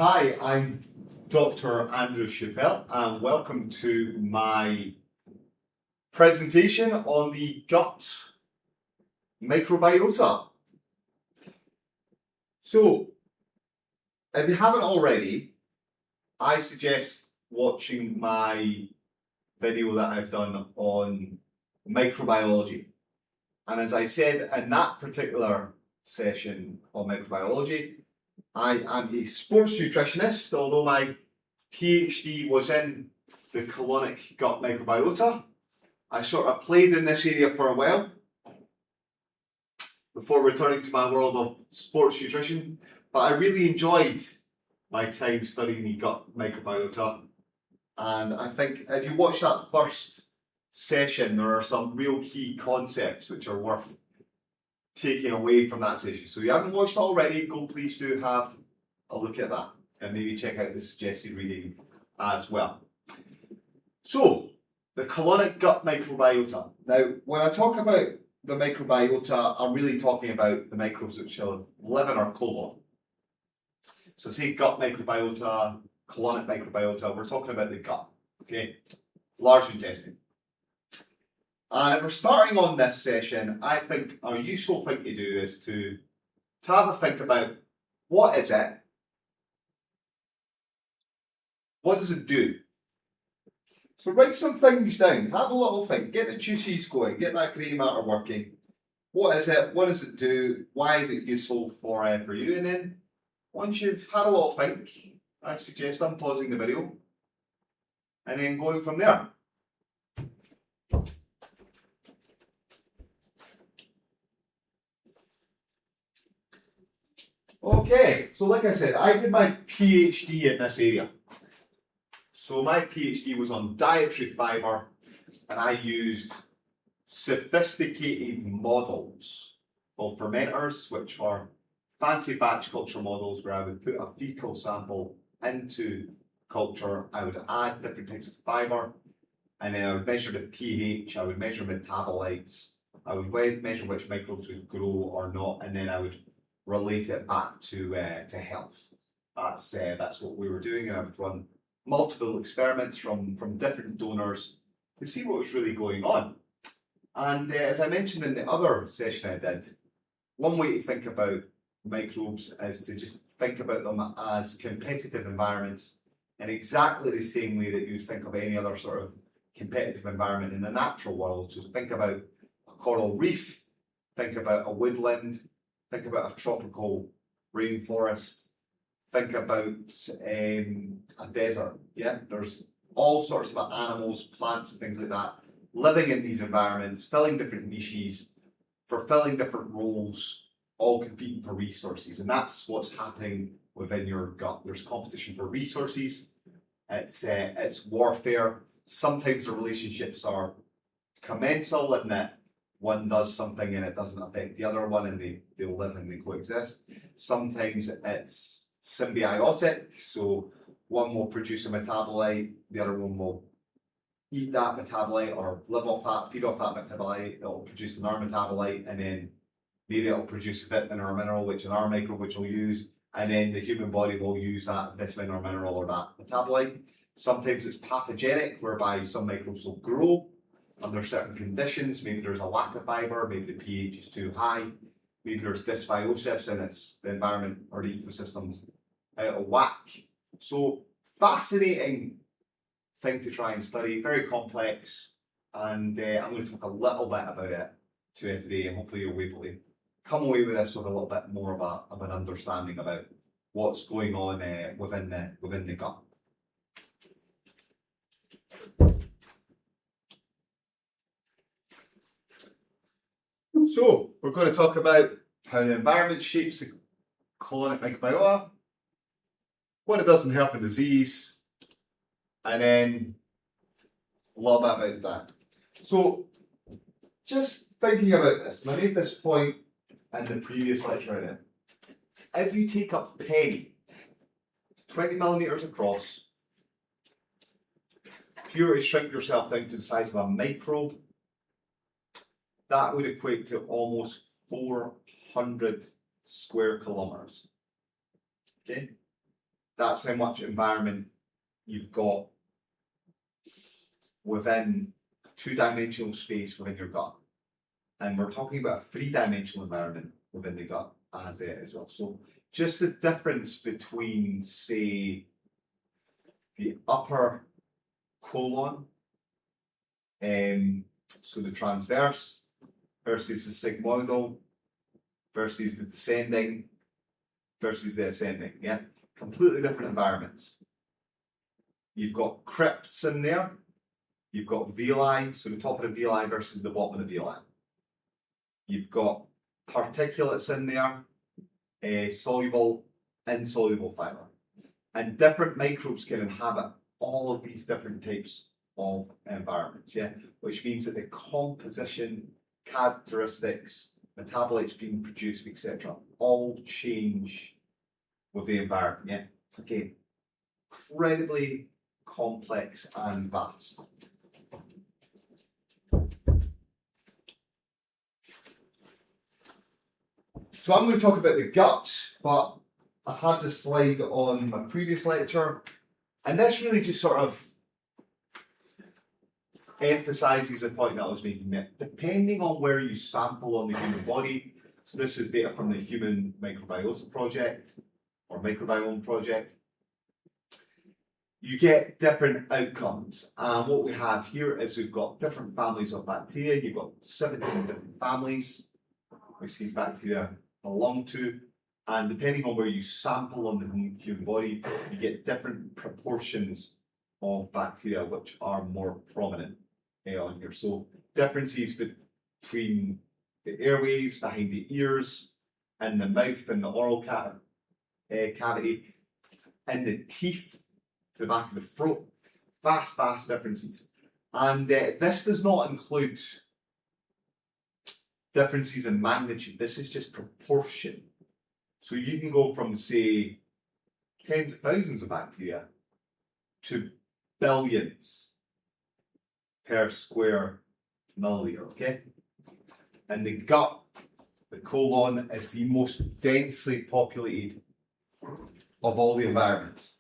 Hi, I'm Dr. Andrew Chappell, and welcome to my presentation on the gut microbiota. So, if you haven't already, I suggest watching my video that I've done on microbiology. And as I said in that particular session on microbiology, I am a sports nutritionist, although my PhD was in the colonic gut microbiota. I sort of played in this area for a while before returning to my world of sports nutrition, but I really enjoyed my time studying the gut microbiota. And I think if you watch that first session, there are some real key concepts which are worth taking away from that session. So if you haven't watched it already, please do have a look at that and maybe check out the suggested reading as well. So, the colonic gut microbiota. Now, when I talk about the microbiota, I'm really talking about the microbes which live in our colon. So say gut microbiota, colonic microbiota, we're talking about the gut, okay? Large intestine. And if we're starting on this session, I think a useful thing to do is to have a think about what is it? What does it do? So write some things down, have a little think, get the juices going, get that grey matter working. What is it? What does it do? Why is it useful for you? And then once you've had a little think, I suggest unpausing the video and then going from there. Okay, so like I said, I did my PhD in this area. So my PhD was on dietary fibre, and I used sophisticated models of fermenters, which were fancy batch culture models where I would put a fecal sample into culture, I would add different types of fibre, and then I would measure the pH, I would measure metabolites, I would measure which microbes would grow or not, and then I would relate it back to health. That's what we were doing, and I would run multiple experiments from different donors to see what was really going on. And as I mentioned in the other session I did, one way to think about microbes is to just think about them as competitive environments in exactly the same way that you'd think of any other sort of competitive environment in the natural world. So think about a coral reef, think about a woodland, think about a tropical rainforest, think about a desert. Yeah, there's all sorts of animals, plants and things like that living in these environments, filling different niches, fulfilling different roles, all competing for resources. And that's what's happening within your gut. There's competition for resources. It's warfare. Sometimes the relationships are commensal in that one does something and it doesn't affect the other one, and they live and they coexist. Sometimes it's symbiotic, so one will produce a metabolite, the other one will eat that metabolite or live off that, feed off that metabolite, it'll produce another metabolite, and then maybe it'll produce a vitamin or a mineral which an our microbe which will use, and then the human body will use that vitamin or mineral or that metabolite. Sometimes it's pathogenic, whereby some microbes will grow under certain conditions. Maybe there's a lack of fibre, maybe the pH is too high, maybe there's dysbiosis and it's the environment or the ecosystem's out of whack. So fascinating thing to try and study, very complex, and I'm going to talk a little bit about it today, and hopefully you'll be able to come away with this with a little bit more of an understanding about what's going on within the gut. So we're going to talk about how the environment shapes the colonic microbiota, what it does in health and disease, and then a little bit about that. So just thinking about this, and I made this point in the previous lecture I did. If you take a penny, 20 millimeters across, if you were to shrink yourself down to the size of a microbe, that would equate to almost 400 square kilometers. Okay, That's how much environment you've got within a two-dimensional space within your gut. And we're talking about a three-dimensional environment within the gut as well. So just the difference between, say, the upper colon, so the transverse, versus the sigmoidal, versus the descending, versus the ascending, yeah? Completely different environments. You've got crypts in there, you've got villi, so the top of the villi versus the bottom of the villi. You've got particulates in there, soluble, insoluble fiber. And different microbes can inhabit all of these different types of environments, yeah? Which means that the composition, characteristics, metabolites being produced, etc., all change with the environment, yeah? Again, incredibly complex and vast. So I'm going to talk about the gut, but I had this slide on my previous lecture, and this really just sort of emphasises the point that I was making, that depending on where you sample on the human body, so this is data from the Human Microbiota project, or Microbial project, you get different outcomes. And what we have here is we've got different families of bacteria. You've got 17 different families which these bacteria belong to. And depending on where you sample on the human body, you get different proportions of bacteria which are more prominent on here. So differences between the airways, behind the ears, in the mouth, and the oral cavity, in the teeth, to the back of the throat. Vast differences. And this does not include differences in magnitude. This is just proportion. So you can go from, say, tens of thousands of bacteria to billions per square milliliter, okay? And the gut, the colon, is the most densely populated of all the environments.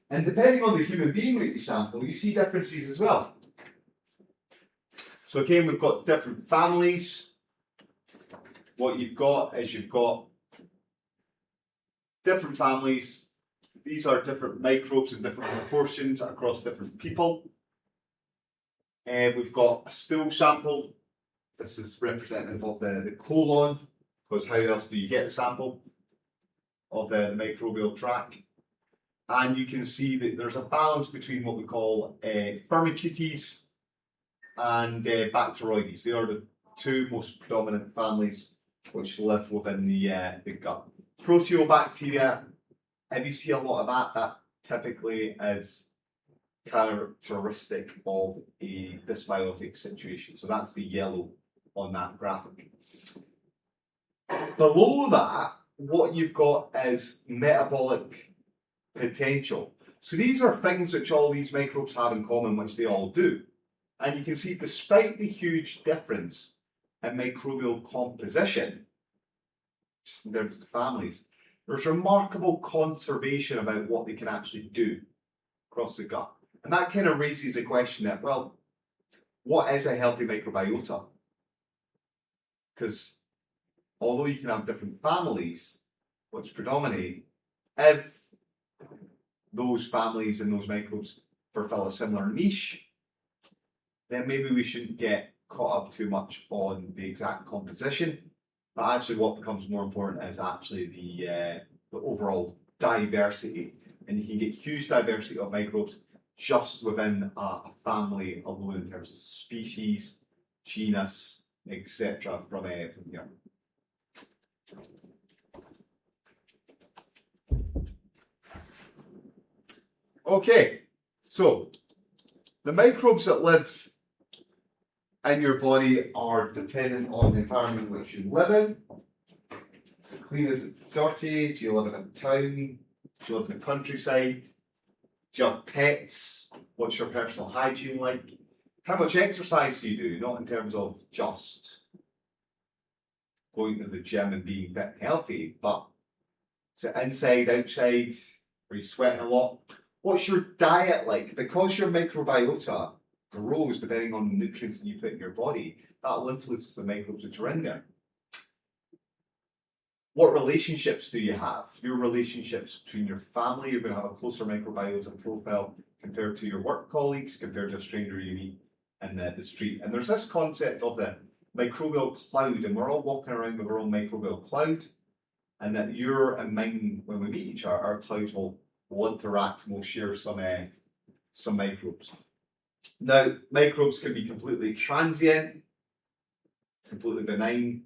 And depending on the human being that you sample, you see differences as well. So again, we've got different families. What you've got is you've got different families. These are different microbes in different proportions across different people. And we've got a stool sample. This is representative of the colon, because how else do you get a sample of the microbial tract? And you can see that there's a balance between what we call Firmicutes and Bacteroides. They are the two most predominant families which live within the gut. Proteobacteria, if you see a lot of that, that typically is characteristic of a dysbiotic situation. So that's the yellow on that graphic. Below that, what you've got is metabolic potential. So these are things which all these microbes have in common, which they all do. And you can see, despite the huge difference in microbial composition, just in terms of families, there's remarkable conservation about what they can actually do across the gut. And that kind of raises the question that, well, what is a healthy microbiota? Because although you can have different families which predominate, if those families and those microbes fulfill a similar niche, then maybe we shouldn't get caught up too much on the exact composition. But actually what becomes more important is actually the overall diversity. And you can get huge diversity of microbes just within a family alone in terms of species, genus, etc. from here. Okay, so the microbes that live in your body are dependent on the environment in which you live in. So clean, is it dirty? Do you live in a town? Do you live in the countryside? Do you have pets? What's your personal hygiene like? How much exercise do you do? Not in terms of just going to the gym and being fit and healthy, but is it inside, outside? Are you sweating a lot? What's your diet like? Because your microbiota grows depending on the nutrients that you put in your body, that'll influence the microbes which are in there. What relationships do you have? Your relationships between your family, you're going to have a closer microbiota profile compared to your work colleagues, compared to a stranger you meet in the street. And there's this concept of the microbial cloud, and we're all walking around with our own microbial cloud, and that your and mine, when we meet each other, our clouds will interact and we'll share some microbes. Now, microbes can be completely transient, completely benign.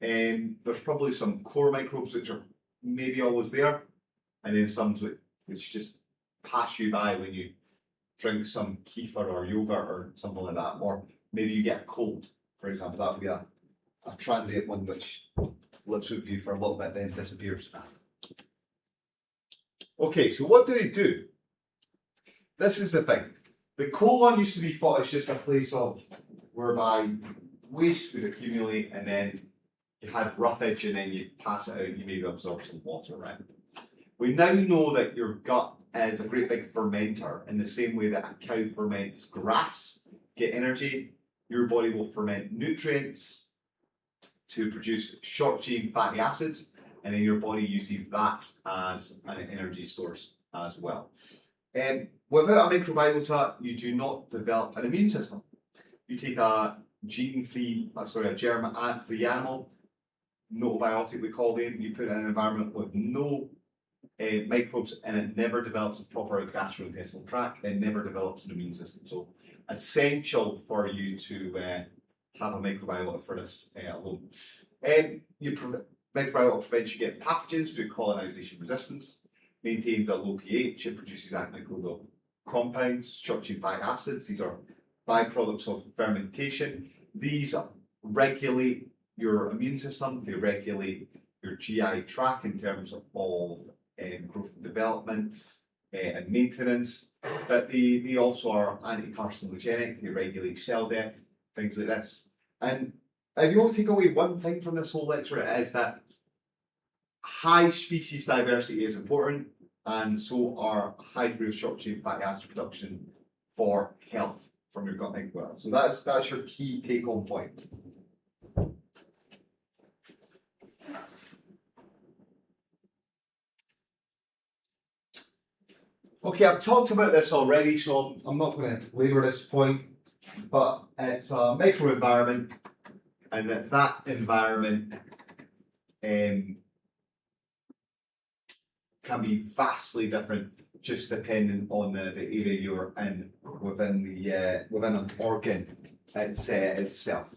There's probably some core microbes which are maybe always there, and then some which just pass you by when you drink some kefir or yogurt or something like that, or maybe you get a cold, for example. That would be a transient one which lives with you for a little bit, then disappears. Okay, so what do they do? This is the thing. The colon used to be thought as just a place of whereby waste would accumulate, and then you had roughage, and then you pass it out, and you maybe absorb some water, right? We now know that your gut is a great big fermenter. In the same way that a cow ferments grass to get energy, your body will ferment nutrients to produce short chain fatty acids, and then your body uses that as an energy source as well. Without a microbiota, you do not develop an immune system. You take a germ-free animal, notobiotic we call them, you put it in an environment with no microbes, and it never develops a proper gastrointestinal tract, it never develops an immune system. So essential for you to have a microbiota for this alone. Microbiota prevents you getting pathogens through colonization resistance, maintains a low pH, it produces antimicrobial compounds, short-chain fatty acids. These are byproducts of fermentation. These regulate your immune system, they regulate your GI tract in terms of growth and development and maintenance, but they also are anti-carcinogenic, they regulate cell death, things like this. And if you only take away one thing from this whole lecture, it is that high species diversity is important, and so are high degree of short-chain fatty acid production for health from your gut microbiota. So that's your key take-home point. Okay, I've talked about this already, so I'm not going to labour this point, but it's a microenvironment, and that environment can be vastly different just depending on the area you're in within an organ itself.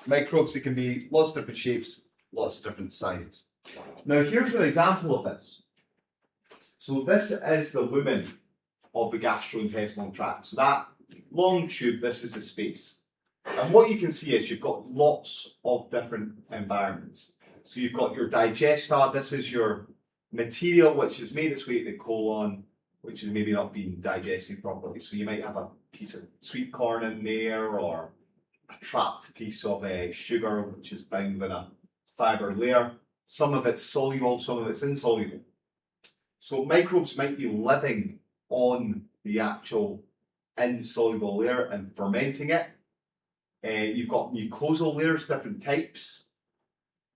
Microbes, they can be lots of different shapes, lots of different sizes. Now here's an example of this. So this is the lumen of the gastrointestinal tract. So that long tube, this is the space. And what you can see is you've got lots of different environments. So you've got your digesta, this is your material which has made its way to the colon, which is maybe not being digested properly. So you might have a piece of sweet corn in there, or a trapped piece of sugar which is bound in a fibre layer. Some of it's soluble, some of it's insoluble. So microbes might be living on the actual insoluble layer and fermenting it. You've got mucosal layers, different types.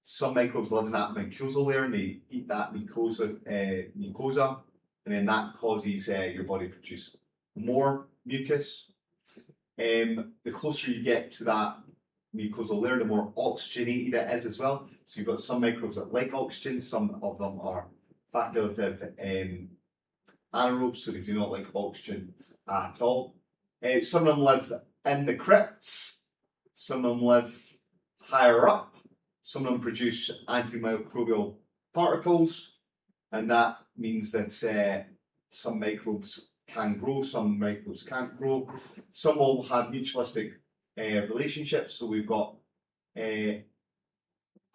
Some microbes live in that mucosal layer and they eat that mucosa, and then that causes your body to produce more mucus. The closer you get to that mucosal layer, the more oxygenated it is as well. So you've got some microbes that like oxygen, some of them are facultative anaerobes, so they do not like oxygen at all. Some of them live in the crypts, some of them live higher up. Some of them produce antimicrobial particles, and that means that some microbes can grow, some microbes can't grow. Some will have mutualistic relationships, so we've got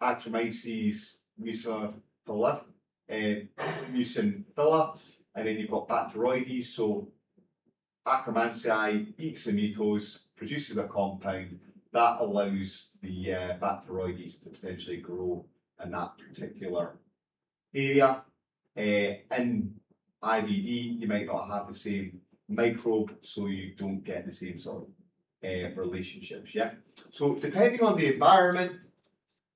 Actomyces muciniphila, and then you've got Bacteroides. So Akkermansia eats the mucose, produces a compound, that allows the Bacteroides to potentially grow in that particular area. In IBD, you might not have the same microbe, so you don't get the same sort of relationships. Yeah. So depending on the environment,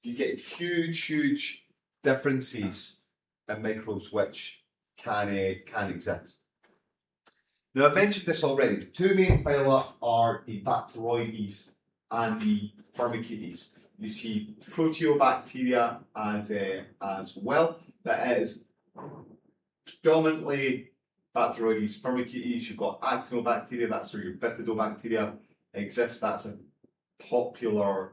you get huge differences in microbes which can exist. Now, I've mentioned this already. The two main phyla are the Bacteroides and the Firmicutes. You see proteobacteria as well. That is predominantly Bacteroides, Firmicutes. You've got actinobacteria, that's where your bifidobacteria exists. That's a popular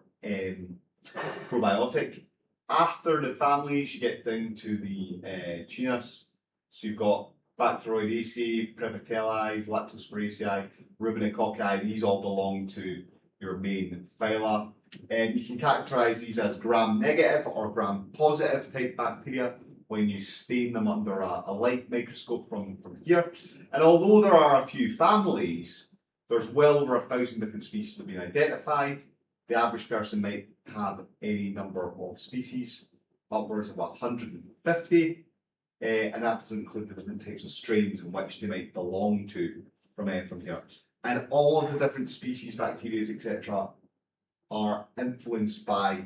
probiotic. After the families, you get down to the genus. So you've got Bacteroideaceae, Prevotellii, Lactospiraceae, Ruminococci. These all belong to your main phyla. You can characterize these as gram-negative or gram-positive type bacteria when you stain them under a light microscope from here. And although there are a few families, there's well over 1,000 different species that have been identified. The average person might have any number of species, upwards of 150, and that doesn't include the different types of strains in which they might belong to from here. And all of the different species, bacteria, etc., are influenced by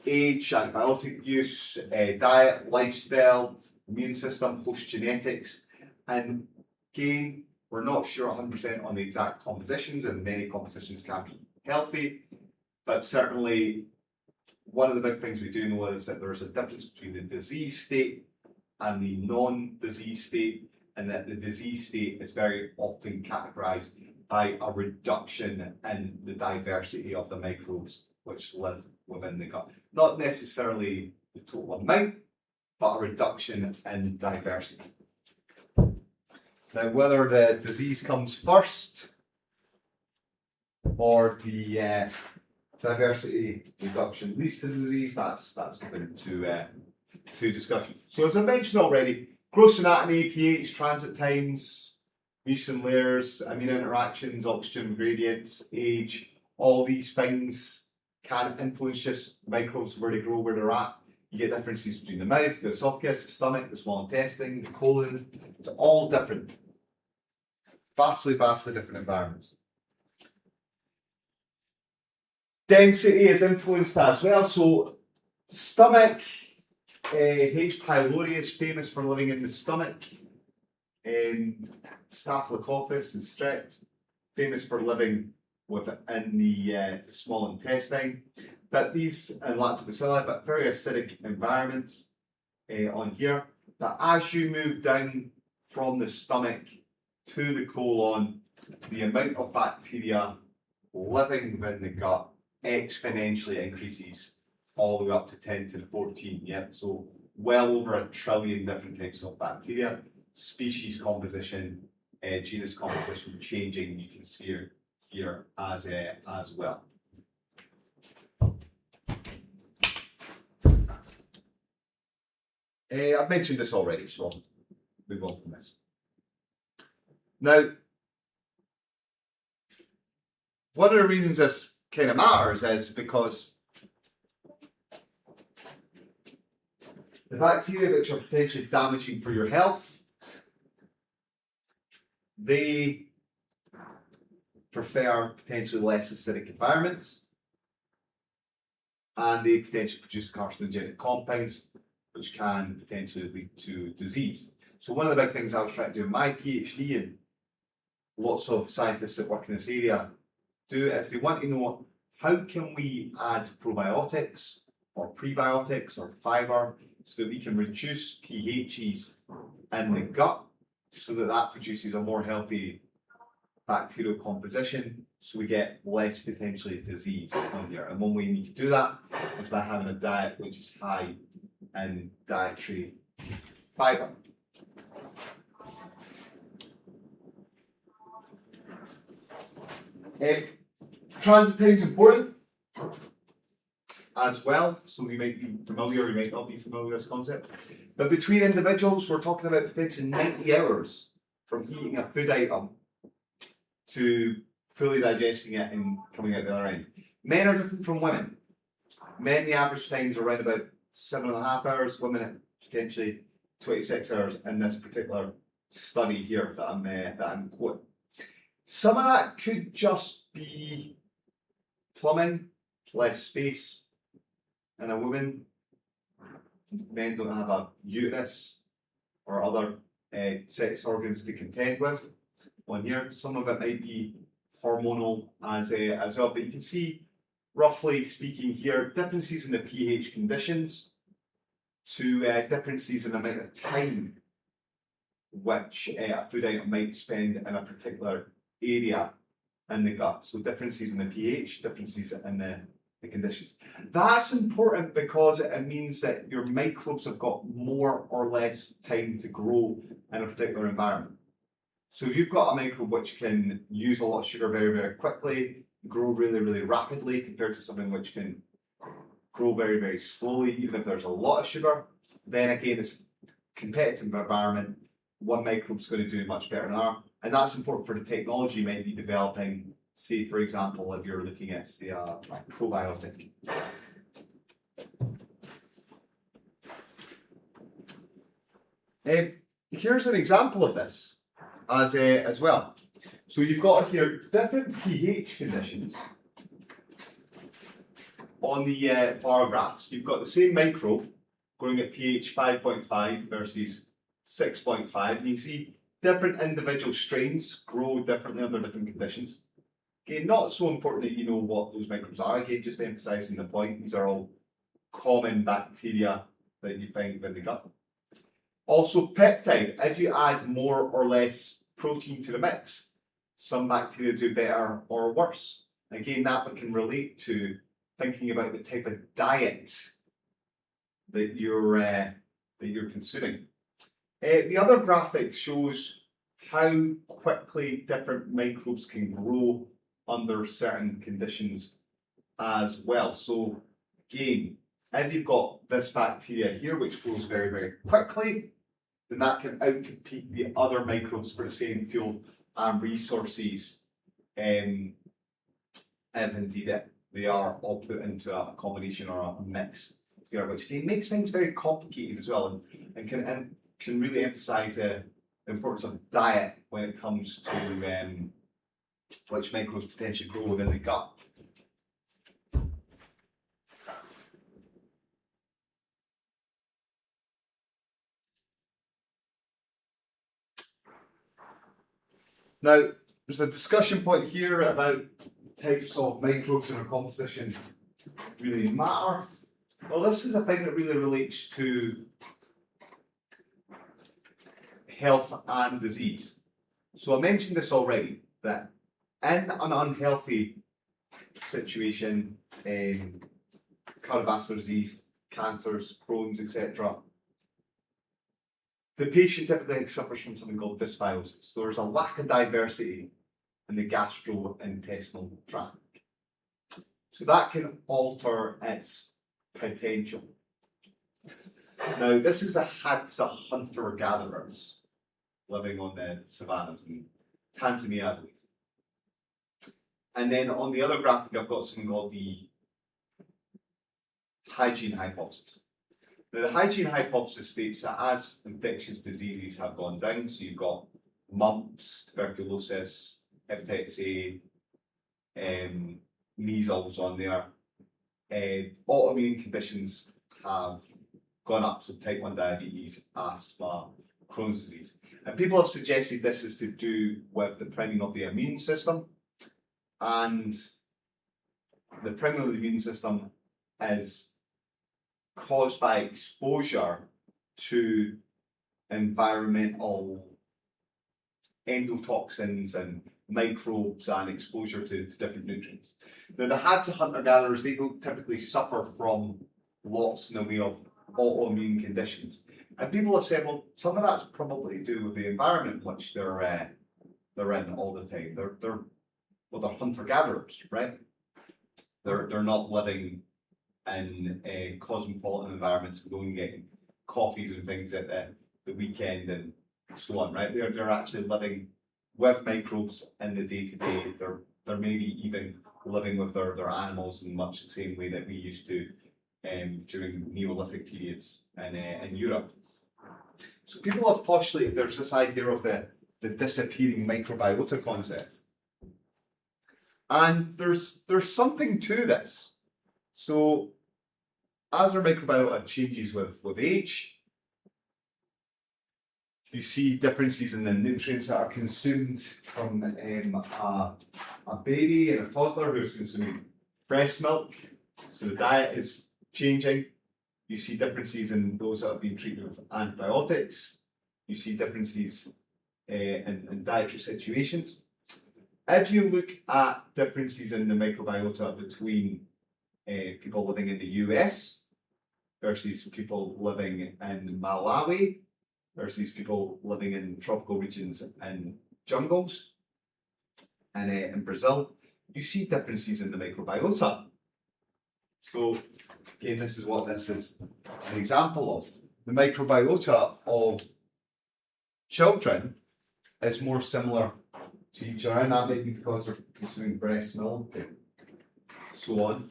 age, antibiotic use, diet, lifestyle, immune system, host genetics, and again, we're not sure 100% on the exact compositions, and many compositions can be healthy, but certainly one of the big things we do know is that there's a difference between the disease state and the non-disease state, and that the disease state is very often categorized by a reduction in the diversity of the microbes which live within the gut. Not necessarily the total amount, but a reduction in diversity. Now, whether the disease comes first or the diversity reduction leads to the disease, that's open to discussion. So as I mentioned already, gross anatomy, pH, transit times, mucin layers, amino interactions, oxygen gradients, age, all these things can influence just microbes where they grow, where they're at. You get differences between the mouth, the esophagus, the stomach, the small intestine, the colon. It's all different. Vastly different environments. Density is influenced as well. So stomach, H. pylori is famous for living in the stomach. Staphylococcus and Strep, famous for living within the small intestine. But these, and lactobacilli, but very acidic environments on here. That as you move down from the stomach to the colon, the amount of bacteria living within the gut exponentially increases all the way up to 10 to the 14. Yep, so well over 1 trillion different types of bacteria. Species composition, genus composition changing. You can see here as well. I've mentioned this already, so I'll move on from this. Now, one of the reasons this kind of matters is because the bacteria which are potentially damaging for your health, they prefer potentially less acidic environments, and they potentially produce carcinogenic compounds which can potentially lead to disease. So one of the big things I was trying to do in my PhD, and lots of scientists that work in this area do, is they want to know how can we add probiotics or prebiotics or fiber so that we can reduce pHs in the gut so that that produces a more healthy bacterial composition, so we get less potentially disease on here. And one way you can do that is by having a diet which is high in dietary fiber. Transit time is important as well, so you might be familiar, you might not be familiar with this concept. But between individuals, we're talking about potentially 90 hours from eating a food item to fully digesting it and coming out the other end. Men are different from women. Men, the average time is around about 7.5 hours, women at potentially 26 hours in this particular study here that I'm quoting. Some of that could just be plumbing, less space in a woman. Men don't have a uterus or other sex organs to contend with on here. Some of it might be hormonal as well, but you can see, roughly speaking here, differences in the pH conditions to differences in the amount of time which a food item might spend in a particular area in the gut. So differences in the pH, differences in the conditions. That's important because it means that your microbes have got more or less time to grow in a particular environment. So if you've got a microbe which can use a lot of sugar very, very quickly, grow really, really rapidly compared to something which can grow very, very slowly, even if there's a lot of sugar, then again, it's a competitive environment. One microbe's going to do much better than another. And that's important for the technology you might be developing. Say, for example, if you're looking at, say, a probiotic. Here's an example of this as well. So you've got here different pH conditions on the bar graphs. You've got the same microbe growing at pH 5.5 versus 6.5. And you can see different individual strains grow differently under different conditions. Again, not so important that you know what those microbes are. Again, just emphasising the point, these are all common bacteria that you find in the gut. Also, peptide. If you add more or less protein to the mix, some bacteria do better or worse. Again, that can relate to thinking about the type of diet that you're consuming. The other graphic shows how quickly different microbes can grow under certain conditions as well. So again, if you've got this bacteria here which grows very, very quickly, then that can outcompete the other microbes for the same fuel and resources, if indeed they are all put into a combination or a mix together, which again makes things very complicated as well, and can really emphasise the importance of diet when it comes to which microbes potentially grow within the gut. Now, there's a discussion point here about types of microbes and their composition really matter. Well, this is a thing that really relates to health and disease. So I mentioned this already, that in an unhealthy situation, cardiovascular disease, cancers, Crohn's, etc., the patient typically suffers from something called dysbiosis. So there's a lack of diversity in the gastrointestinal tract. So that can alter its potential. Now, this is a Hadza hunter-gatherers living on the savannas in Tanzania, I believe. And then on the other graphic, I've got something called the hygiene hypothesis. Now, the hygiene hypothesis states that as infectious diseases have gone down, so you've got mumps, tuberculosis, hepatitis A, measles on there, autoimmune conditions have gone up, so type 1 diabetes, asthma, Crohn's disease. And people have suggested this is to do with the priming of the immune system, and the priming of the immune system is caused by exposure to environmental endotoxins and microbes and exposure to different nutrients. Now, the Hadza hunter-gatherers, they don't typically suffer from lots in the way of autoimmune conditions. And people have said, well, some of that's probably to do with the environment in which they're in all the time. They're hunter-gatherers, right? They're not living in cosmopolitan environments and going and getting coffees and things at the weekend and so on, right? They're actually living with microbes in the day-to-day. They're maybe even living with their animals in much the same way that we used to during Neolithic periods in Europe. So people have postulated there's this idea of the disappearing microbiota concept. And there's something to this. So as our microbiota changes with age, you see differences in the nutrients that are consumed from a baby and a toddler who's consuming breast milk. So the diet is changing. You see differences in those that have been treated with antibiotics. You see differences in dietary situations. If you look at differences in the microbiota between people living in the US versus people living in Malawi versus people living in tropical regions and jungles and in Brazil, you see differences in the microbiota. So again, this is what this is an example of. The microbiota of children is more similar to each other, and that may be because they're consuming breast milk and so on,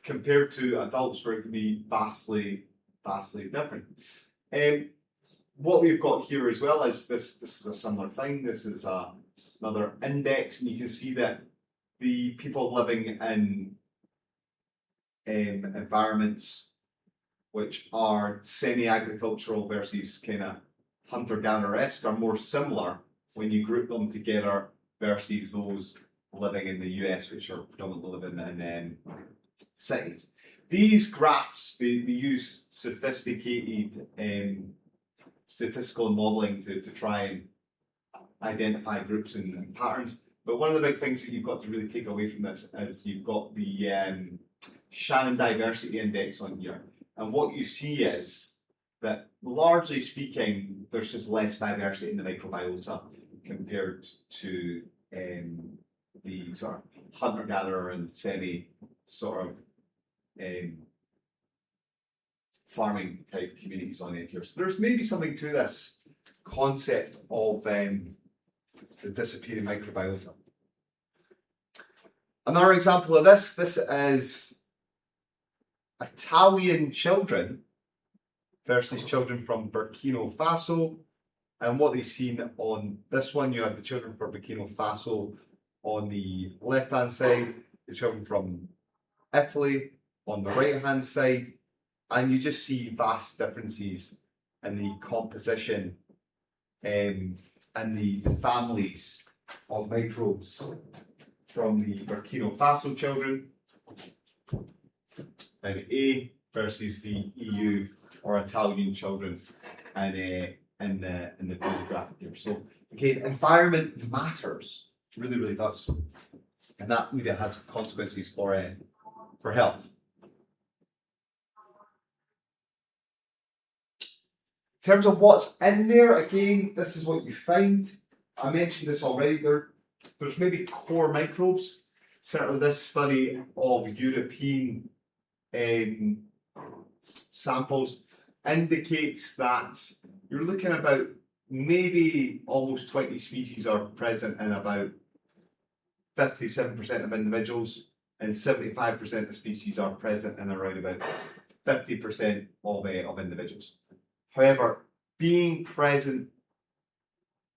compared to adults where it can be vastly different. What we've got here as well is this is a similar thing. This is another index, and you can see that the people living in environments which are semi-agricultural versus kind of hunter-gatherer-esque are more similar when you group them together versus those living in the US, which are predominantly living in cities. These graphs, they use sophisticated statistical modelling to try and identify groups and patterns. But one of the big things that you've got to really take away from this is you've got the Shannon Diversity Index on here. And what you see is that, largely speaking, there's just less diversity in the microbiota compared to the sort of hunter-gatherer and semi sort of farming type communities on here. So there's maybe something to this concept of the disappearing microbiota. Another example of this is Italian children versus children from Burkina Faso. And what they've seen on this one, you have the children from Burkina Faso on the left-hand side, the children from Italy on the right-hand side, and you just see vast differences in the composition and the families of microbes from the Burkina Faso children in A versus the EU or Italian children in the blue graphic here. So again, environment matters, really does, and that maybe has consequences for health. In terms of what's in there, again, this is what you find. I mentioned this already. There's maybe core microbes. Certainly, this study of European samples indicates that you're looking about maybe almost 20 species are present in about 57% of individuals, and 75% of species are present in around about 50% of individuals. However, being present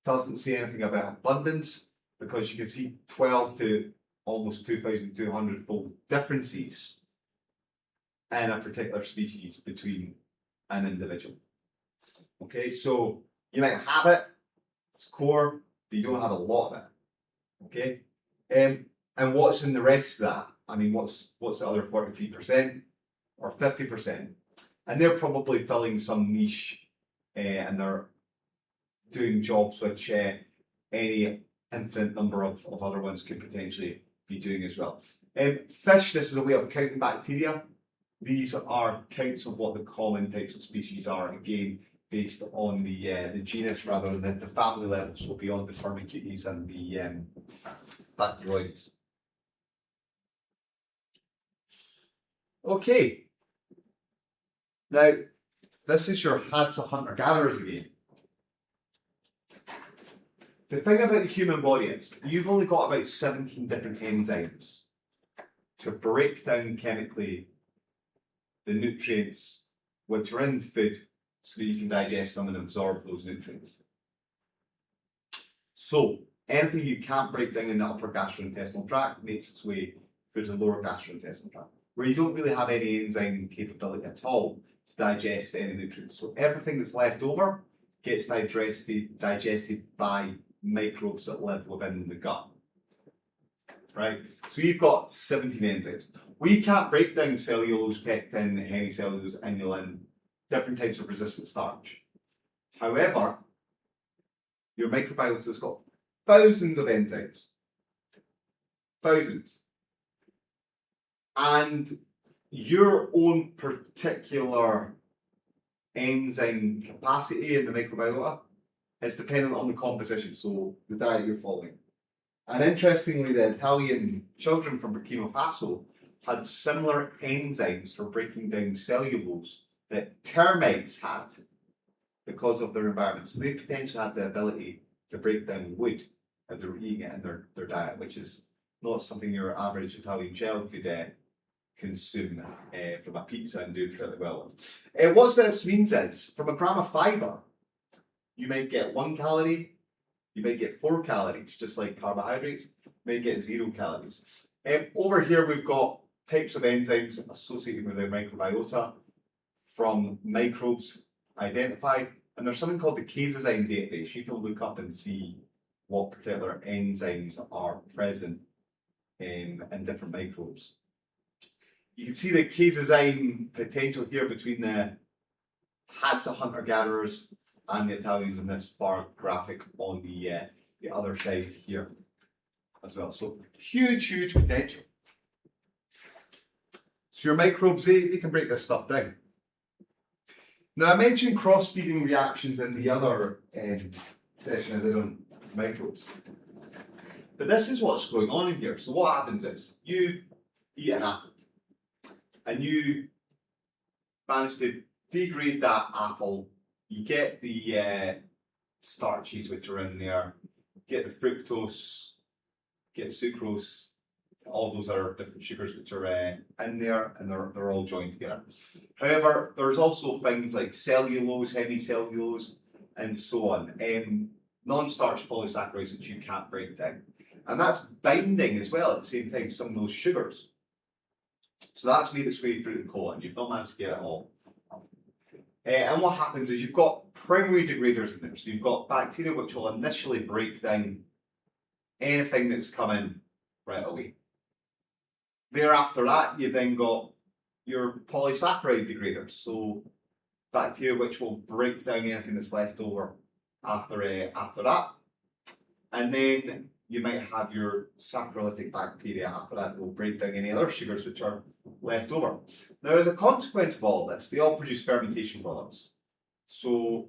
doesn't say anything about abundance, because you can see 12 to almost 2,200 fold differences in a particular species between an individual. Okay, so you might have it, it's core, but you don't have a lot of it. Okay, and what's in the rest of that? I mean, what's the other 43% or 50%? And they're probably filling some niche, and they're doing jobs which any infinite number of other ones could potentially be doing as well. Fish, this is a way of counting bacteria. These are counts of what the common types of species are, again, based on the genus rather than the family level, so beyond the Firmicutes and the Bacteroides. Okay, now this is your Hadza hunter-gatherers again. The thing about the human body is you've only got about 17 different enzymes to break down chemically the nutrients which are in food so that you can digest them and absorb those nutrients. So anything you can't break down in the upper gastrointestinal tract makes its way through to the lower gastrointestinal tract, where you don't really have any enzyme capability at all to digest any nutrients. So everything that's left over gets digested by microbes that live within the gut. Right? So you've got 17 enzymes. We can't break down cellulose, pectin, hemicellulose, inulin, different types of resistant starch. However, your microbiota's got thousands of enzymes. Thousands. And your own particular enzyme capacity in the microbiota is dependent on the composition, so the diet you're following. And interestingly, the Italian children from Burkina Faso had similar enzymes for breaking down cellulose that termites had because of their environment. So they potentially had the ability to break down wood if they were eating it in their diet, which is not something your average Italian child could consume from a pizza and do pretty well with. What this means is, from a gram of fibre, you might get 1 calorie, you might get 4 calories, just like carbohydrates, you might get 0 calories. Over here we've got types of enzymes associated with the microbiota from microbes identified, and there's something called the Casezyme database. You can look up and see what particular enzymes are present in different microbes. You can see the Casezyme potential here between the Taxa hunter-gatherers and the Italians in this bar graphic on the other side here as well. So huge, huge potential. So your microbes, they can break this stuff down. Now I mentioned cross-feeding reactions in the other session I did on microbes. But this is what's going on in here. So what happens is, you eat an apple and you manage to degrade that apple. You get the starches which are in there, get the fructose, get sucrose, all those are different sugars which are in there, and they're all joined together. However, there's also things like cellulose, hemicellulose, and so on. Non-starch polysaccharides which you can't break down. And that's binding as well at the same time, some of those sugars. So that's made its way through the colon. You've not managed to get it all. And what happens is you've got primary degraders in there. So you've got bacteria which will initially break down anything that's come in right away. Thereafter that, you then got your polysaccharide degraders. So bacteria which will break down anything that's left over after that. And then you might have your saccharolytic bacteria after that will break down any other sugars which are left over. Now, as a consequence of all this, they all produce fermentation products. So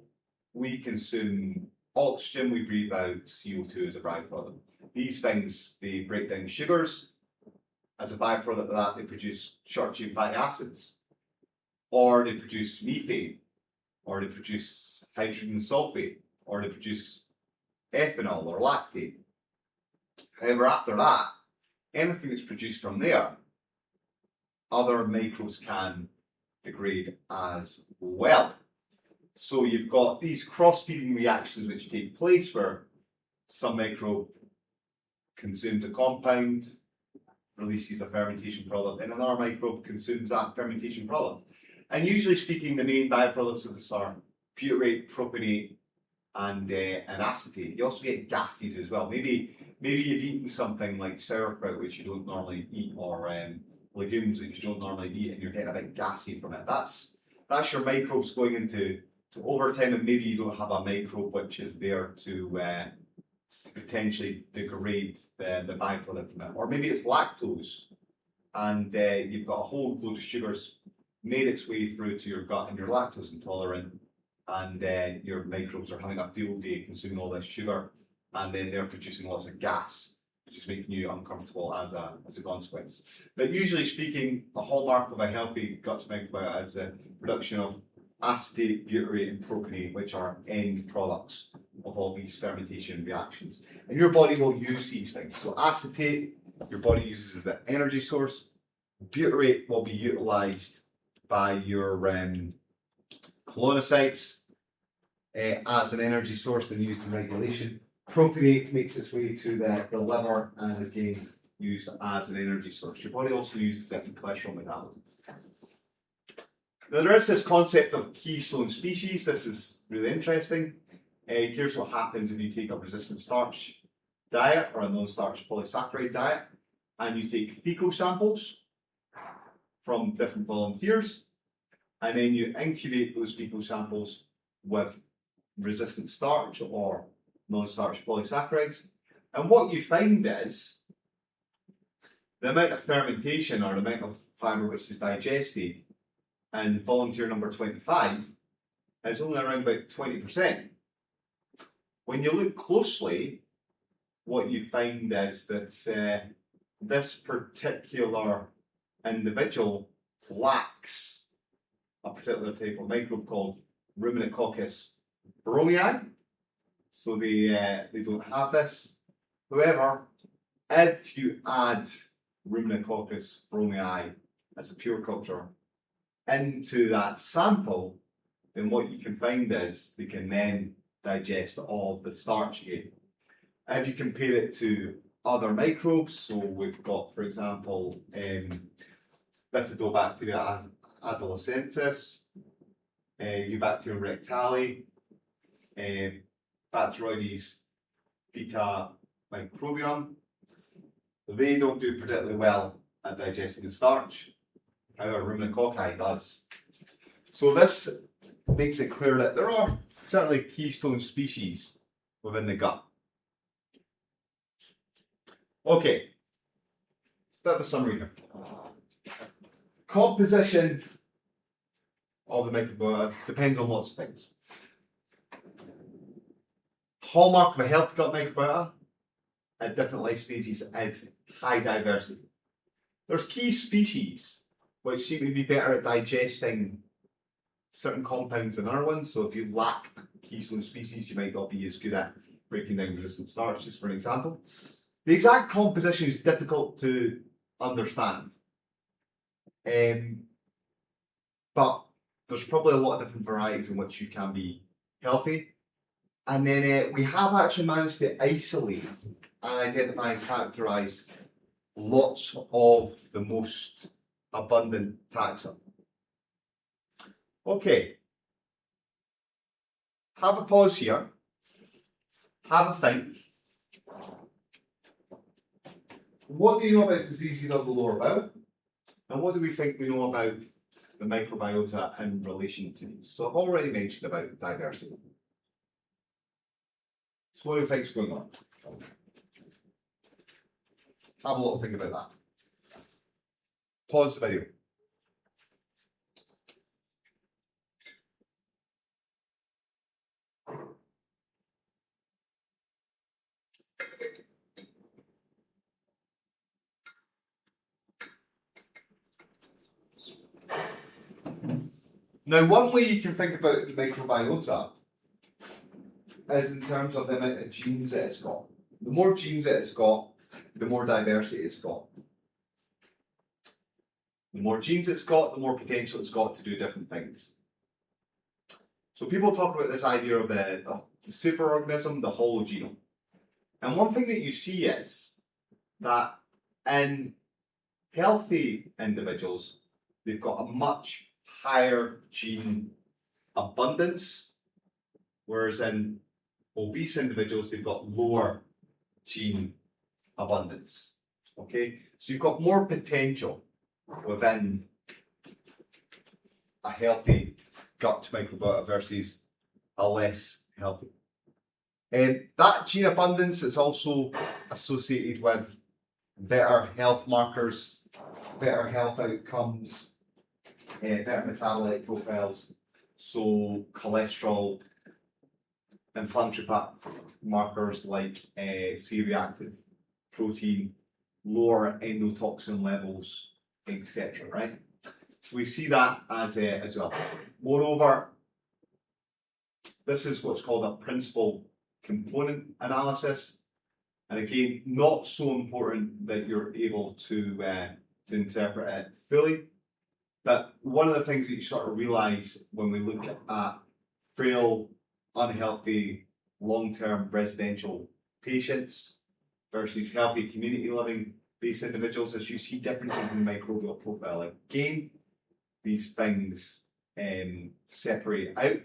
we consume oxygen, we breathe out CO2 as a byproduct. These things, they break down sugars. As a byproduct of that, they produce short-chain fatty acids, or they produce methane, or they produce hydrogen sulfate, or they produce ethanol or lactate. However, after that, anything that's produced from there, other microbes can degrade as well. So you've got these cross-feeding reactions which take place where some microbe consumes a compound, releases a fermentation product, and another microbe consumes that fermentation product. And usually speaking, the main byproducts of this are butyrate, propionate, and acetate. You also get gases as well. Maybe you've eaten something like sauerkraut, which you don't normally eat, or legumes which you don't normally eat, and you're getting a bit gassy from it. That's your microbes going into overtime, and maybe you don't have a microbe which is there to potentially degrade the byproduct from it. Or maybe it's lactose, and you've got a whole load of sugars made its way through to your gut, and you're lactose intolerant, and your microbes are having a field day consuming all this sugar, and then they're producing lots of gas, which is making you uncomfortable as a consequence. But usually speaking, the hallmark of a healthy gut microbiota is the production of acetate, butyrate, and propionate, which are end products of all these fermentation reactions. And your body will use these things. So acetate, your body uses as an energy source. Butyrate will be utilized by your Colonocytes as an energy source and used in regulation. Propionate makes its way to the liver and is again used as an energy source. Your body also uses it in cholesterol metabolism. Now there is this concept of keystone species. This is really interesting. Here's what happens if you take a resistant starch diet or a non-starch polysaccharide diet and you take fecal samples from different volunteers and then you incubate those fecal samples with resistant starch or non-starch polysaccharides, and what you find is the amount of fermentation or the amount of fibre which is digested in volunteer number 25 is only around about 20%. When you look closely, what you find is that this particular individual lacks a particular type of microbe called Ruminococcus bromii, so they don't have this. However, if you add Ruminococcus bromii as a pure culture into that sample, then what you can find is they can then digest all of the starch again. If you compare it to other microbes, so we've got, for example, Bifidobacteria adolescentis, Eubacterium rectale, Bacteroides beta microbium. They don't do particularly well at digesting the starch. However, Ruminococci does. So this makes it clear that there are certainly keystone species within the gut. Okay, it's a bit of a summary here. Composition of the microbiota depends on lots of things. Hallmark of a healthy gut microbiota at different life stages is high diversity. There's key species which seem to be better at digesting certain compounds than other ones. So if you lack keystone species, you might not be as good at breaking down resistant starches, for example. The exact composition is difficult to understand. But there's probably a lot of different varieties in which you can be healthy. And then we have actually managed to isolate and identify and characterize lots of the most abundant taxa. Okay, have a pause here, have a think. What do you know about diseases of the lower bowel? And what do we think we know about the microbiota in relation to these? So I've already mentioned about diversity. So what do you think is going on? Have a little think about that. Pause the video. Now, one way you can think about the microbiota is in terms of the amount of genes that it's got. The more genes that it's got, the more diversity it's got. The more genes it's got, the more potential it's got to do different things. So people talk about this idea of the superorganism, the hollow genome. And one thing that you see is that in healthy individuals, they've got a much higher gene abundance, whereas in obese individuals, they've got lower gene abundance. Okay, so you've got more potential within a healthy gut microbiota versus a less healthy. That gene abundance is also associated with better health markers, better health outcomes, better metabolite profiles, so cholesterol, inflammatory markers like C-reactive protein, lower endotoxin levels, etc. Right? So we see that as well. Moreover, this is what's called a principal component analysis, and again, not so important that you're able to interpret it fully, But one of the things that you sort of realise when we look at frail, unhealthy, long-term residential patients versus healthy community living-based individuals is you see differences in the microbial profile. Again, these things separate out,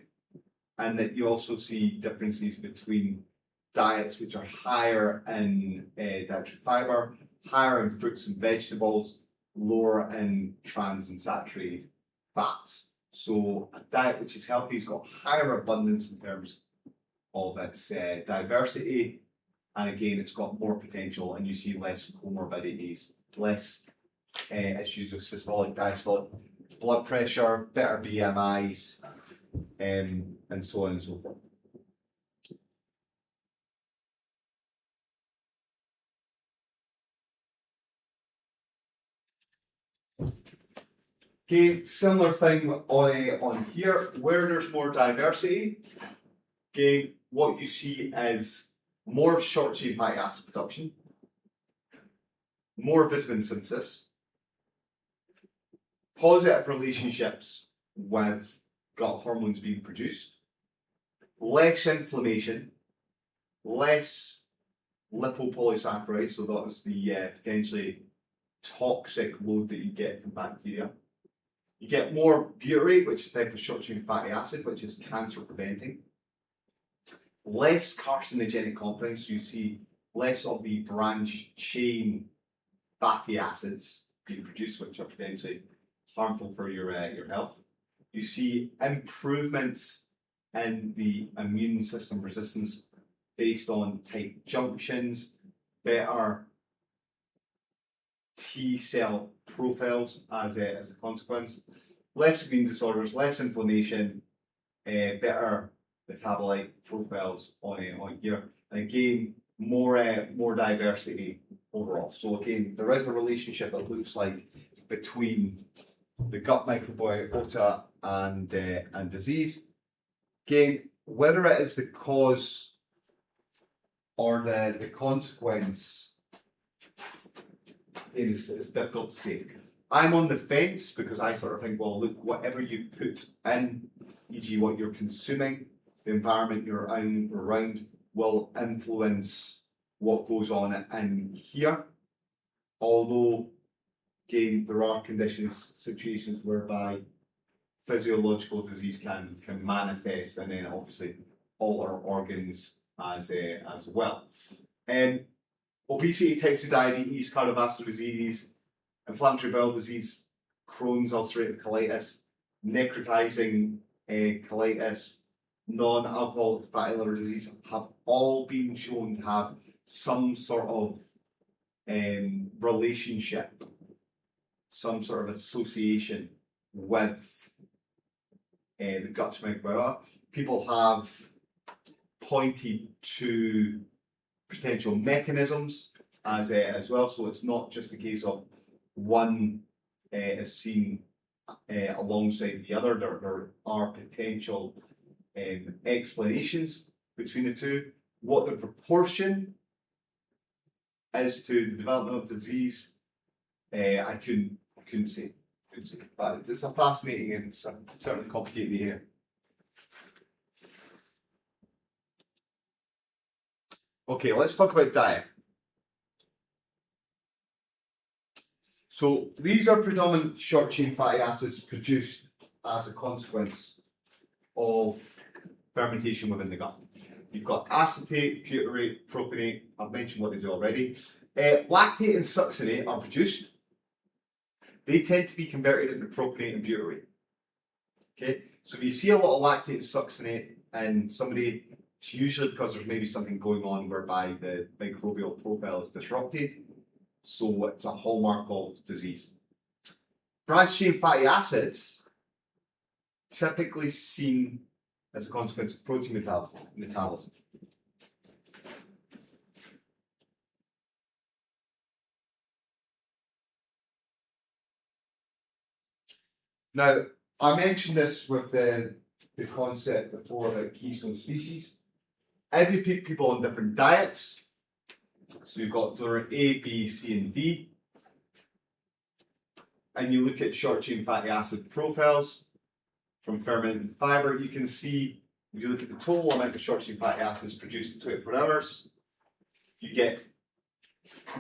and that you also see differences between diets which are higher in dietary fibre, higher in fruits and vegetables, lower in trans and saturated fats. So a diet which is healthy has got higher abundance in terms of its diversity, and again it's got more potential, and you see less comorbidities, less issues with systolic, diastolic, blood pressure, better BMIs, and so on and so forth. Okay, similar thing on here, where there's more diversity, okay, what you see is more short chain fatty acid production, more vitamin synthesis, positive relationships with gut hormones being produced, less inflammation, less lipopolysaccharides, so that is the potentially toxic load that you get from bacteria. You get more butyrate, which is a type of short chain fatty acid, which is cancer preventing. Less carcinogenic compounds, so you see less of the branched chain fatty acids being produced, which are potentially harmful for your health. You see improvements in the immune system resistance based on tight junctions, better T cell profiles as a consequence, less immune disorders, less inflammation, better metabolite profiles on here, and again more diversity overall. So again, there is a relationship that looks like between the gut microbiota and disease. Again, whether it is the cause or the consequence is difficult to say. I'm on the fence because I sort of think, well, look, whatever you put in, e.g. what you're consuming, the environment you're around will influence what goes on in here. Although, again, there are conditions, situations whereby physiological disease can manifest and then obviously alter organs as well. Obesity, type 2 diabetes, cardiovascular disease, inflammatory bowel disease, Crohn's, ulcerative colitis, necrotizing colitis, non-alcoholic fatty liver disease have all been shown to have some sort of relationship, some sort of association with the gut microbiota. People have pointed to potential mechanisms as well, so it's not just a case of one is seen alongside the other. There are potential explanations between the two. What the proportion is to the development of disease, I couldn't say. But it's a fascinating and certainly complicated area. Okay, let's talk about diet. So these are predominant short chain fatty acids produced as a consequence of fermentation within the gut. You've got acetate, butyrate, propionate. I've mentioned what these are already. Lactate and succinate are produced. They tend to be converted into propionate and butyrate. Okay, so if you see a lot of lactate and succinate in somebody, it's usually because there's maybe something going on whereby the microbial profile is disrupted. So it's a hallmark of disease. Branched chain fatty acids typically seen as a consequence of protein metabolism. Now, I mentioned this with the concept before about Keystone species. If you put people on different diets, so you've got donor A, B, C, and D, and you look at short chain fatty acid profiles from fermented fiber, you can see if you look at the total amount of short chain fatty acids produced in 24 hours, you get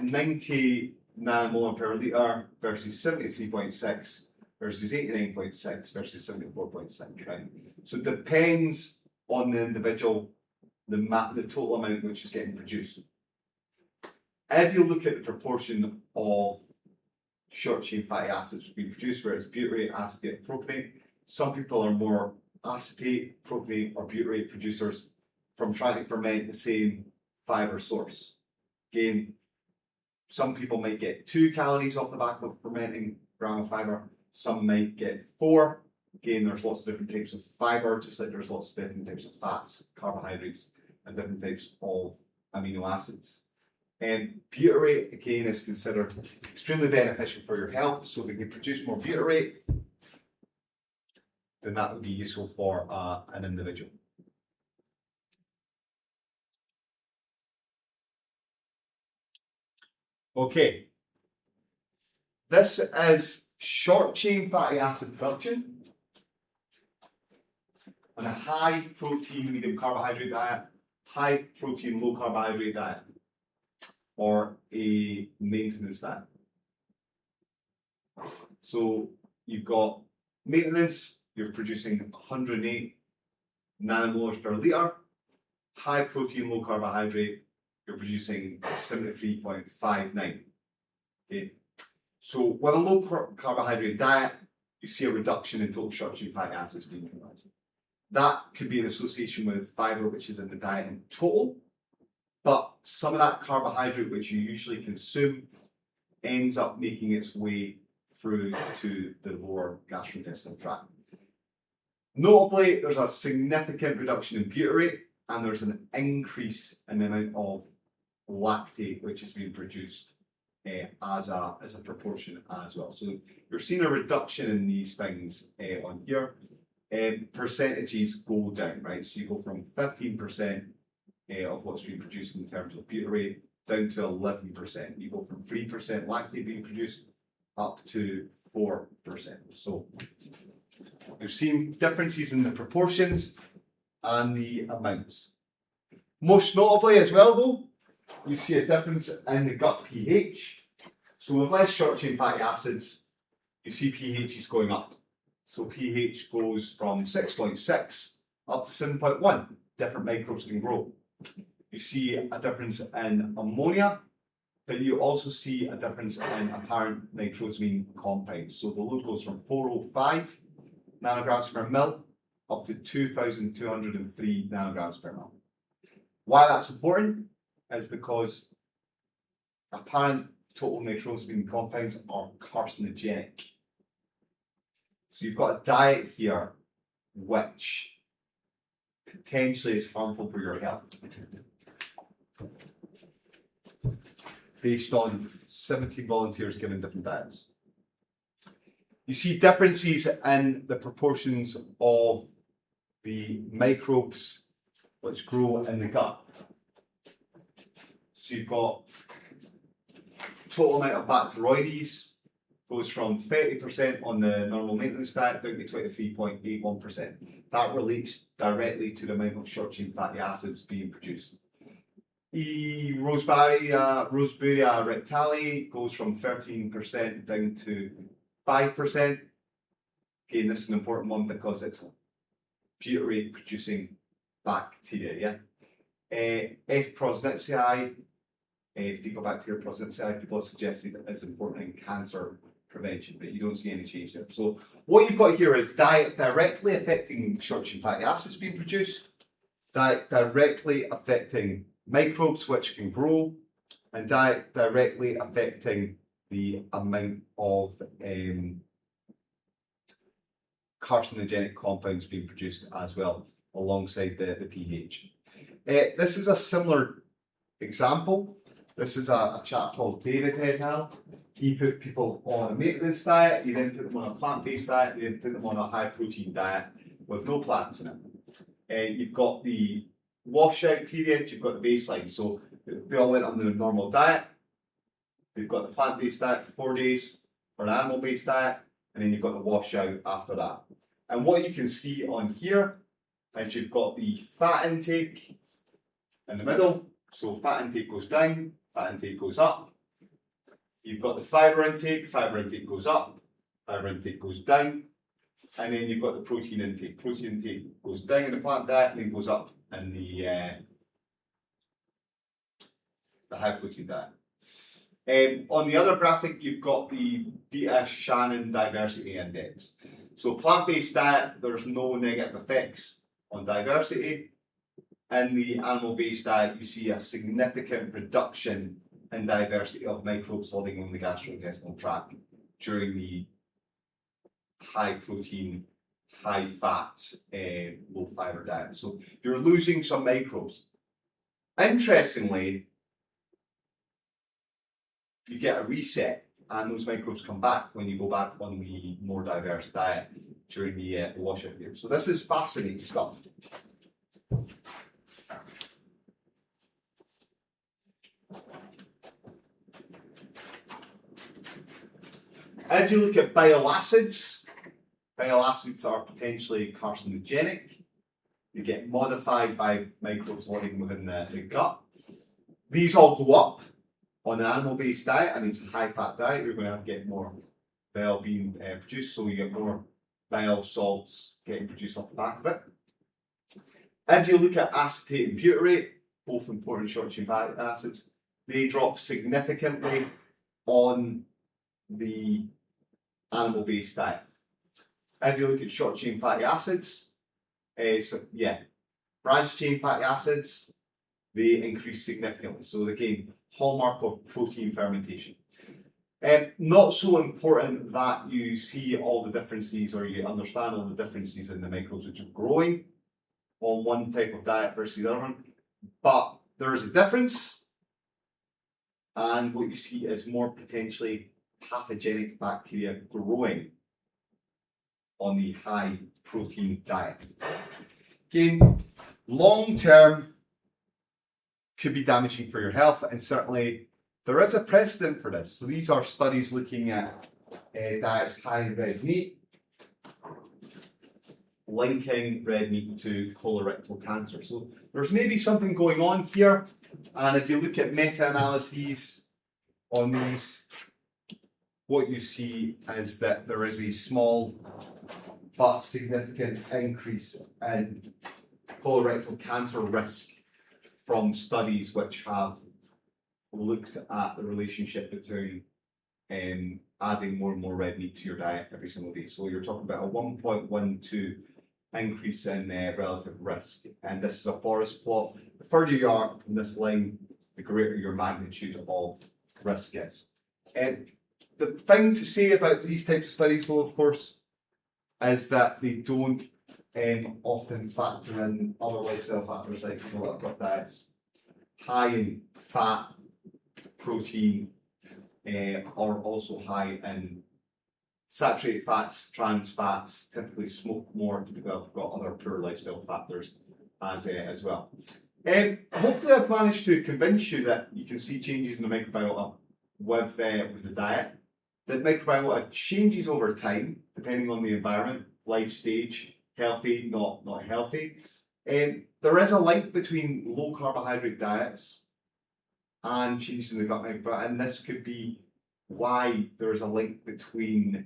90 nanomolar per litre versus 73.6 versus 89.6 versus 74.6, right? So it depends on the individual, the total amount which is getting produced. If you look at the proportion of short chain fatty acids being produced, where it's butyrate, acetate, propionate, some people are more acetate, propionate, or butyrate producers from trying to ferment the same fiber source. Again, some people might get 2 calories off the back of fermenting a gram of fiber, some might get 4. Again, there's lots of different types of fiber, just like there's lots of different types of fats, carbohydrates, and different types of amino acids. Butyrate, again, is considered extremely beneficial for your health. So if we can produce more butyrate, then that would be useful for an individual. Okay, this is short chain fatty acid production on a high protein, medium carbohydrate diet, high protein, low carbohydrate diet, or a maintenance diet. So you've got maintenance, you're producing 108 nanomolars per litre, high protein, low carbohydrate, you're producing 73.59. Okay. So with a low carbohydrate diet, you see a reduction in total short chain fatty acids being utilized. That could be in association with fiber, which is in the diet in total, but some of that carbohydrate which you usually consume ends up making its way through to the lower gastrointestinal tract. Notably, there's a significant reduction in butyrate, and there's an increase in the amount of lactate which is being produced as a proportion as well. So you're seeing a reduction in these things on here. Percentages go down, right? So you go from 15% of what's being produced in terms of butyrate down to 11%. You go from 3% lactate being produced up to 4%. So you're seeing differences in the proportions and the amounts. Most notably as well though, you see a difference in the gut pH. So with less short chain fatty acids, you see pH is going up. So pH goes from 6.6 up to 7.1. Different microbes can grow. You see a difference in ammonia, but you also see a difference in apparent nitrosamine compounds. So the load goes from 405 nanograms per mil up to 2,203 nanograms per mil. Why that's important is because apparent total nitrosamine compounds are carcinogenic. So you've got a diet here which potentially is harmful for your health based on 17 volunteers given different diets. You see differences in the proportions of the microbes which grow in the gut. So you've got total amount of Bacteroides goes from 30% on the normal maintenance diet down to 23.81%. That relates directly to the amount of short chain fatty acids being produced. Roseburia rectale goes from 13% down to 5%. Again, this is an important one because it's butyrate producing bacteria. F. prosnitzii, Faecobacteria prosnitzii, people have suggested that it's important in cancer prevention, but you don't see any change there. So what you've got here is diet directly affecting short chain fatty acids being produced, diet directly affecting microbes which can grow, and diet directly affecting the amount of carcinogenic compounds being produced as well, alongside the pH. This is a similar example. This is a chap called David et al. He put people on a maintenance diet, he then put them on a plant-based diet, he then put them on a high-protein diet with no plants in it. You've got the washout period, you've got the baseline. So they all went on the normal diet. They've got the plant-based diet for 4 days, or an animal-based diet, and then you've got the washout after that. And what you can see on here is you've got the fat intake in the middle. So fat intake goes down, fat intake goes up. You've got the fibre intake goes up, fibre intake goes down. And then you've got the protein intake. Protein intake goes down in the plant diet and then goes up in the high protein diet. On the other graphic, you've got the Beta-Shannon diversity index. So plant-based diet, there's no negative effects on diversity. In the animal-based diet, you see a significant reduction in diversity of microbes living on the gastrointestinal tract during the high protein, high fat, low fiber diet. So you're losing some microbes. Interestingly, you get a reset and those microbes come back when you go back on the more diverse diet during the washout period. So this is fascinating stuff. If you look at bile acids are potentially carcinogenic. They get modified by microbes living within the gut. These all go up on the animal-based diet. I mean, it's a high-fat diet. You're going to have to get more bile being produced, so you get more bile salts getting produced off the back of it. If you look at acetate and butyrate, both important short-chain fatty acids, they drop significantly on the animal-based diet. If you look at short-chain fatty acids, branched-chain fatty acids, they increase significantly. So again, hallmark of protein fermentation. Not so important that you see all the differences or you understand all the differences in the microbes which are growing on one type of diet versus the other one, but there is a difference, and what you see is more potentially pathogenic bacteria growing on the high protein diet. Again, long term could be damaging for your health, and certainly there is a precedent for this. So these are studies looking at diets high in red meat, linking red meat to colorectal cancer. So there's maybe something going on here, and if you look at meta-analyses on these, what you see is that there is a small but significant increase in colorectal cancer risk from studies which have looked at the relationship between adding more and more red meat to your diet every single day. So you're talking about a 1.12 increase in relative risk, and this is a forest plot. The further you are from this line, the greater your magnitude of risk is. The thing to say about these types of studies, though, of course, is that they don't often factor in other lifestyle factors like people that have got diets high in fat, protein, or also high in saturated fats, trans fats, typically smoke more, typically have got other poor lifestyle factors as well. Hopefully I've managed to convince you that you can see changes in the microbiota with the diet. The microbiota changes over time, depending on the environment, life stage, healthy, not healthy. There is a link between low carbohydrate diets and changes in the gut microbiota, and this could be why there is a link between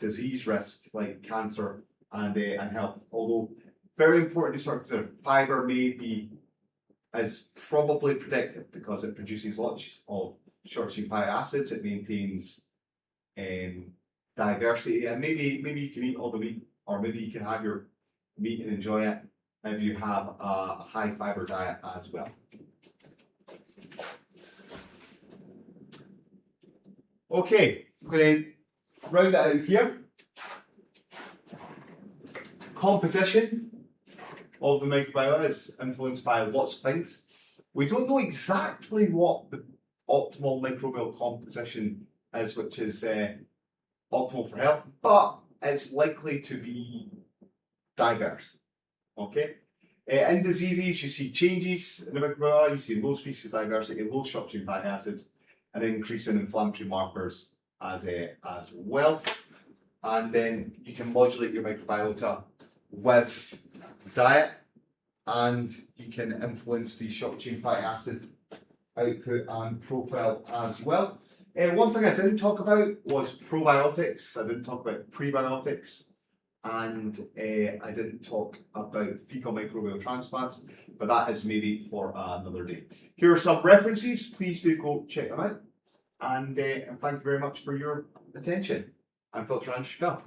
disease risk like cancer and health. Although very important to sort of consider, fibre is probably predictive because it produces lots of short-chain fatty acids. It maintains diversity, and maybe you can eat all the meat, or maybe you can have your meat and enjoy it if you have a high fibre diet as well. Okay, I'm going to round it out here. Composition of the microbiota is influenced by lots of things. We don't know exactly what the optimal microbial composition is, which is optimal for health, but it's likely to be diverse. Okay? In diseases, you see changes in the microbiota, you see low species diversity, low short-chain fatty acids, an increase in inflammatory markers as well. And then you can modulate your microbiota with diet, and you can influence the short chain fatty acid output and profile as well. One thing I didn't talk about was probiotics. I didn't talk about prebiotics, and I didn't talk about fecal microbial transplants, but that is maybe for another day. Here are some references. Please do go check them out. And thank you very much for your attention. I'm Dr. Chappell.